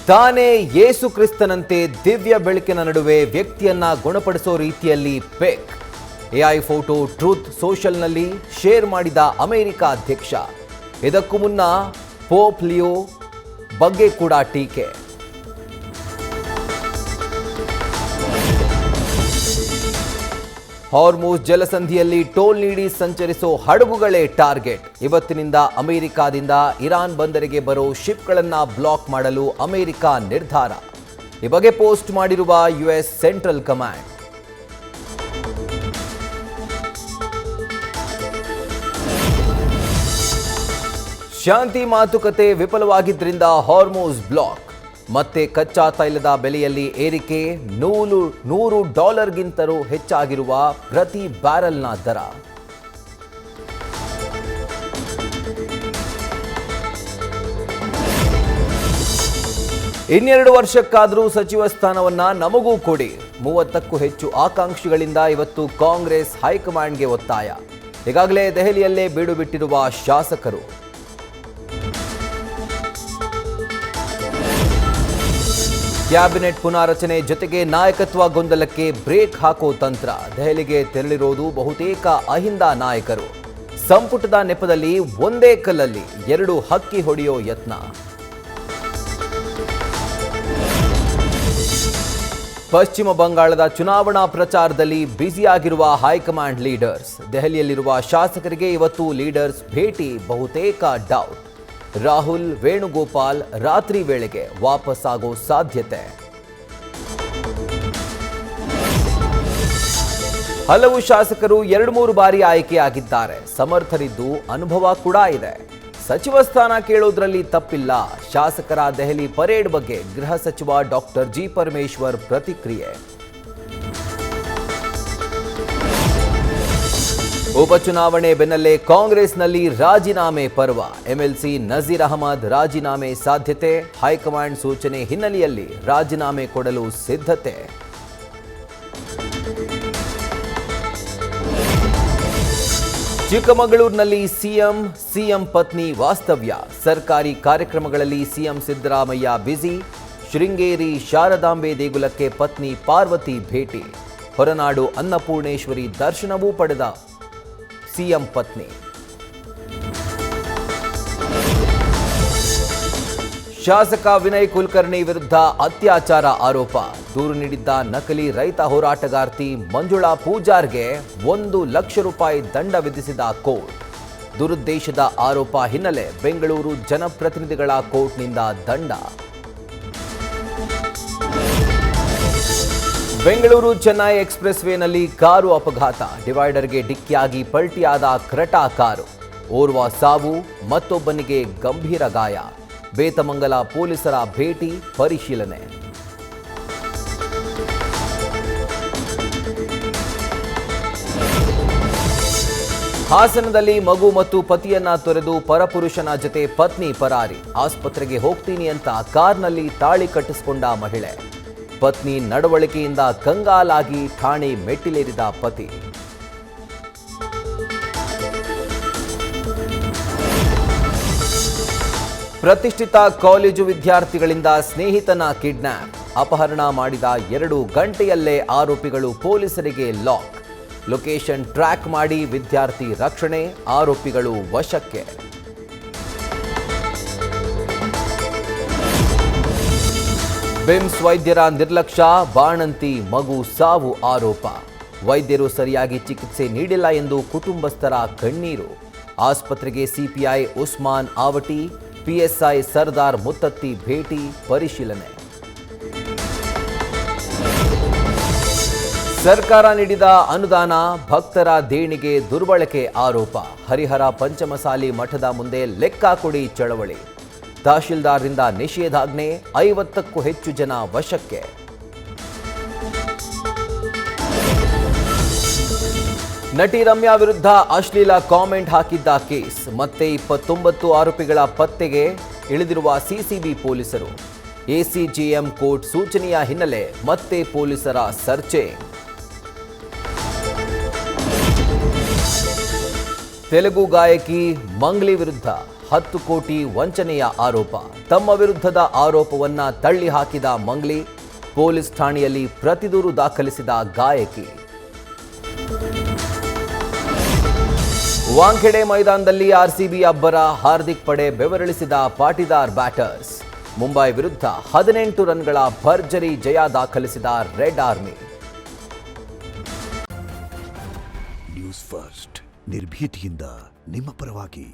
ತಾನೇ ಯೇಸು ಕ್ರಿಸ್ತನಂತೆ ದಿವ್ಯ ಬೆಳಕಿನ ನಡುವೆ ವ್ಯಕ್ತಿಯನ್ನ ಗುಣಪಡಿಸೋ ರೀತಿಯಲ್ಲಿ ಫೇಕ್ ಎಐ ಫೋಟೋ ಟ್ರೂತ್ ಸೋಷಲ್ನಲ್ಲಿ ಶೇರ್ ಮಾಡಿದ ಅಮೆರಿಕ ಅಧ್ಯಕ್ಷ. ಇದಕ್ಕೂ ಮುನ್ನ ಪೋಪ್ ಲಿಯೋ ಬಗ್ಗೆ ಕೂಡ ಟೀಕೆ. ಹಾರ್ಮುಜ್ ಜಲಸಂಧಿಯಲ್ಲಿ ಟೋಲ್ ನೀಡಿ ಸಂಚರಿಸೋ ಹಡಗುಗಳೇ ಟಾರ್ಗೆಟ್. ಇವತ್ತಿನಿಂದ ಅಮೆರಿಕಾದಿಂದ ಇರಾನ್ ಬಂದರಿಗೆ ಬರೋ ಶಿಪ್ಗಳನ್ನು ಬ್ಲಾಕ್ ಮಾಡಲು ಅಮೆರಿಕ ನಿರ್ಧಾರ. ಈ ಬಗ್ಗೆ ಪೋಸ್ಟ್ ಮಾಡಿರುವ ಯುಎಸ್ ಸೆಂಟ್ರಲ್ ಕಮಾಂಡ್. ಶಾಂತಿ ಮಾತುಕತೆ ವಿಫಲವಾಗಿದ್ದರಿಂದ ಹಾರ್ಮುಜ್ ಬ್ಲಾಕ್. ಮತ್ತೆ ಕಚ್ಚಾ ತೈಲದ ಬೆಲೆಯಲ್ಲಿ ಏರಿಕೆ. $100ಗಿಂತಲೂ ಹೆಚ್ಚಾಗಿರುವ ಪ್ರತಿ ಬ್ಯಾರೆಲ್ನ ದರ. ಇನ್ನೆರಡು ವರ್ಷಕ್ಕಾದರೂ ಸಚಿವ ಸ್ಥಾನವನ್ನ ನಮಗೂ ಕೊಡಿ. 30ಕ್ಕೂ ಹೆಚ್ಚು ಆಕಾಂಕ್ಷಿಗಳಿಂದ ಇವತ್ತು ಕಾಂಗ್ರೆಸ್ ಹೈಕಮಾಂಡ್ಗೆ ಒತ್ತಾಯ. ಈಗಾಗಲೇ ದೆಹಲಿಯಲ್ಲೇ ಬೀಡು ಬಿಟ್ಟಿರುವ ಶಾಸಕರು. ಕ್ಯಾಬಿನೆಟ್ ಪುನಾರಚನೆ ಜೊತೆಗೆ ನಾಯಕತ್ವ ಗೊಂದಲಕ್ಕೆ ಬ್ರೇಕ್ ಹಾಕೋ ತಂತ್ರ. ದೆಹಲಿಗೆ ತೆರಳಿರೋದು ಬಹುತೇಕ ಅಹಿಂದ ನಾಯಕರು. ಸಂಪುಟದ ನೆಪದಲ್ಲಿ ಒಂದೇ ಕಲ್ಲಲ್ಲಿ 2 ಹಕ್ಕಿ ಹೊಡೆಯೋ ಯತ್ನ. ಪಶ್ಚಿಮ ಬಂಗಾಳದ ಚುನಾವಣಾ ಪ್ರಚಾರದಲ್ಲಿ ಬ್ಯುಸಿಯಾಗಿರುವ ಹೈಕಮಾಂಡ್ ಲೀಡರ್ಸ್. ದೆಹಲಿಯಲ್ಲಿರುವ ಶಾಸಕರಿಗೆ ಇವತ್ತು ಲೀಡರ್ಸ್ ಭೇಟಿ ಬಹುತೇಕ ಡೌಟ್. ರಾಹುಲ್, ವೇಣುಗೋಪಾಲ್ ರಾತ್ರಿ ವೇಳೆಗೆ ವಾಪಸ್ ಆಗೋ ಸಾಧ್ಯತೆ. ಹಲವು ಶಾಸಕರು 2-3 ಬಾರಿ ಆಯ್ಕೆಯಾಗಿದ್ದಾರೆ. ಸಮರ್ಥರಿದ್ದು ಅನುಭವ ಕೂಡ ಇದೆ. ಸಚಿವ ಸ್ಥಾನ ಕೇಳೋದ್ರಲ್ಲಿ ತಪ್ಪಿಲ್ಲ. ಶಾಸಕರ ದೆಹಲಿ ಪರೇಡ್ ಬಗ್ಗೆ ಗೃಹ ಸಚಿವ ಡಾಕ್ಟರ್ ಜಿ ಪರಮೇಶ್ವರ್ ಪ್ರತಿಕ್ರಿಯೆ. ಉಪಚುನಾವಣೆ ಬೆನ್ನಲ್ಲೇ ಕಾಂಗ್ರೆಸ್ನಲ್ಲಿ ರಾಜೀನಾಮೆ ಪರ್ವ. ಎಂಎಲ್ಸಿ ನಜೀರ್ ಅಹಮದ್ ರಾಜೀನಾಮೆ ಸಾಧ್ಯತೆ. ಹೈಕಮಾಂಡ್ ಸೂಚನೆ ಹಿನ್ನೆಲೆಯಲ್ಲಿ ರಾಜೀನಾಮೆ ಕೊಡಲು ಸಿದ್ಧತೆ. ಚಿಕ್ಕಮಗಳೂರಿನಲ್ಲಿ ಸಿಎಂ ಪತ್ನಿ ವಾಸ್ತವ್ಯ. ಸರ್ಕಾರಿ ಕಾರ್ಯಕ್ರಮಗಳಲ್ಲಿ ಸಿಎಂ ಸಿದ್ದರಾಮಯ್ಯ ಬ್ಯುಸಿ. ಶೃಂಗೇರಿ ಶಾರದಾಂಬೆ ದೇಗುಲಕ್ಕೆ ಪತ್ನಿ ಪಾರ್ವತಿ ಭೇಟಿ. ಹೊರನಾಡು ಅನ್ನಪೂರ್ಣೇಶ್ವರಿ ದರ್ಶನವೂ ಪಡೆದ ಸಿಎಂ ಪತ್ನಿ. ಶಾಸಕ ವಿನಯ್ ಕುಲಕರ್ಣಿ ವಿರುದ್ಧ ಅತ್ಯಾಚಾರ ಆರೋಪ. ದೂರು ನೀಡಿದ್ದ ನಕಲಿ ರೈತ ಹೋರಾಟಗಾರ್ತಿ ಮಂಜುಳಾ ಪೂಜಾರ್ಗೆ ₹1 ಲಕ್ಷ ದಂಡ ವಿಧಿಸಿದ ಕೋರ್ಟ್. ದುರುದ್ದೇಶದ ಆರೋಪ ಹಿನ್ನೆಲೆ ಬೆಂಗಳೂರು ಜನಪ್ರತಿನಿಧಿಗಳ ಕೋರ್ಟ್ನಿಂದ ದಂಡ. ಬೆಂಗಳೂರು ಚೆನ್ನೈ ಎಕ್ಸ್‌ಪ್ರೆಸ್ ವೇನಲ್ಲಿ ಕಾರು ಅಪಘಾತ. ಡಿವೈಡರ್ಗೆ ಡಿಕ್ಕಿಯಾಗಿ ಪಲ್ಟಿಯಾದ ಕ್ರೆಟಾ ಕಾರು. ಓರ್ವ ಸಾವು, ಮತ್ತೊಬ್ಬನಿಗೆ ಗಂಭೀರ ಗಾಯ. ಬೇತಮಂಗಲ ಪೊಲೀಸರ ಭೇಟಿ, ಪರಿಶೀಲನೆ. ಹಾಸನದಲ್ಲಿ ಮಗು ಮತ್ತು ಪತಿಯನ್ನ ತೊರೆದು ಪರಪುರುಷನ ಜೊತೆ ಪತ್ನಿ ಪರಾರಿ. ಆಸ್ಪತ್ರೆಗೆ ಹೋಗ್ತೀನಿ ಅಂತ ಕಾರ್ನಲ್ಲಿ ತಾಳಿ ಕಟ್ಟಿಸಿಕೊಂಡ ಮಹಿಳೆ. ಪತ್ನಿ ನಡವಳಿಕೆಯಿಂದ ಕಂಗಾಲಾಗಿ ಠಾಣೆ ಮೆಟ್ಟಿಲೇರಿದ ಪತಿ. ಪ್ರತಿಷ್ಠಿತ ಕಾಲೇಜು ವಿದ್ಯಾರ್ಥಿಗಳಿಂದ ಸ್ನೇಹಿತನ ಕಿಡ್ನಾಪ್. ಅಪಹರಣ ಮಾಡಿದ 2 ಗಂಟೆಯಲ್ಲೇ ಆರೋಪಿಗಳು ಪೊಲೀಸರಿಗೆ ಲಾಕ್. ಲೊಕೇಶನ್ ಟ್ರ್ಯಾಕ್ ಮಾಡಿ ವಿದ್ಯಾರ್ಥಿ ರಕ್ಷಣೆ. ಆರೋಪಿಗಳು ವಶಕ್ಕೆ. ಬಿಮ್ಸ್ ವೈದ್ಯರ ನಿರ್ಲಕ್ಷ್ಯ. ಬಾಣಂತಿ ಮಗು ಸಾವು ಆರೋಪ. ವೈದ್ಯರು ಸರಿಯಾಗಿ ಚಿಕಿತ್ಸೆ ನೀಡಿಲ್ಲ ಎಂದು ಕುಟುಂಬಸ್ಥರ ಕಣ್ಣೀರು. ಆಸ್ಪತ್ರೆಗೆ ಸಿಪಿಐ ಉಸ್ಮಾನ್ ಆವಟಿ, ಪಿಎಸ್ಐ ಸರ್ದಾರ್ ಮುತ್ತತ್ತಿ ಭೇಟಿ, ಪರಿಶೀಲನೆ. ಸರ್ಕಾರ ನೀಡಿದ ಅನುದಾನ ಭಕ್ತರ ದೇಣಿಗೆ ದುರ್ಬಳಕೆ ಆರೋಪ. ಹರಿಹರ ಪಂಚಮಸಾಲಿ ಮಠದ ಮುಂದೆ ಲೆಕ್ಕ ಕೊಡಿ ಚಳವಳಿ. ತಹಶೀಲ್ದಾರ್ರಿಂದ ನಿಷೇಧಾಜ್ಞೆ. 50ಕ್ಕೂ ಹೆಚ್ಚು ಜನ ವಶಕ್ಕೆ. ನಟಿ ರಮ್ಯಾ ವಿರುದ್ಧ ಅಶ್ಲೀಲ ಕಾಮೆಂಟ್ ಹಾಕಿದ್ದ ಕೇಸ್. ಮತ್ತೆ 29 ಆರೋಪಿಗಳ ಪತ್ತೆಗೆ ಇಳಿದಿರುವ ಸಿಸಿಬಿ ಪೊಲೀಸರು. ಎಸಿಜೆಎಂ ಕೋರ್ಟ್ ಸೂಚನೆಯ ಹಿನ್ನೆಲೆ ಮತ್ತೆ ಪೊಲೀಸರ ಸರ್ಚಿಂಗ್. ತೆಲುಗು ಗಾಯಕಿ ಮಂಗ್ಲಿ ವಿರುದ್ಧ 10 ಕೋಟಿ ವಂಚನೆಯ ಆರೋಪ. ತಮ್ಮ ವಿರುದ್ಧದ ಆರೋಪವನ್ನ ತಳ್ಳಿ ಹಾಕಿದ ಮಂಗ್ಲಿ, ಪೊಲೀಸ್ ಠಾಣೆಯಲ್ಲಿ ಪ್ರತಿದೂರು ದಾಖಲಿಸಿದ ಗಾಯಕಿ. ವಾಂಖೆಡೆ ಮೈದಾನದಲ್ಲಿ ಆರ್ಸಿಬಿ ಅಬ್ಬರ, ಹಾರ್ದಿಕ್ ಪಡೆ ಬೆವರಿಳಿಸಿದ ಪಾಟಿದಾರ್ ಬ್ಯಾಟರ್ಸ್. ಮುಂಬೈ ವಿರುದ್ಧ 18 ರನ್ಗಳ ಭರ್ಜರಿ ಜಯ ದಾಖಲಿಸಿದ ರೆಡ್ ಆರ್ಮಿ. ನ್ಯೂಸ್ ಫಸ್ಟ್ ನಿರ್ಭೀತಿಯಿಂದ ನಿಮ್ಮ ಪರವಾಗಿ.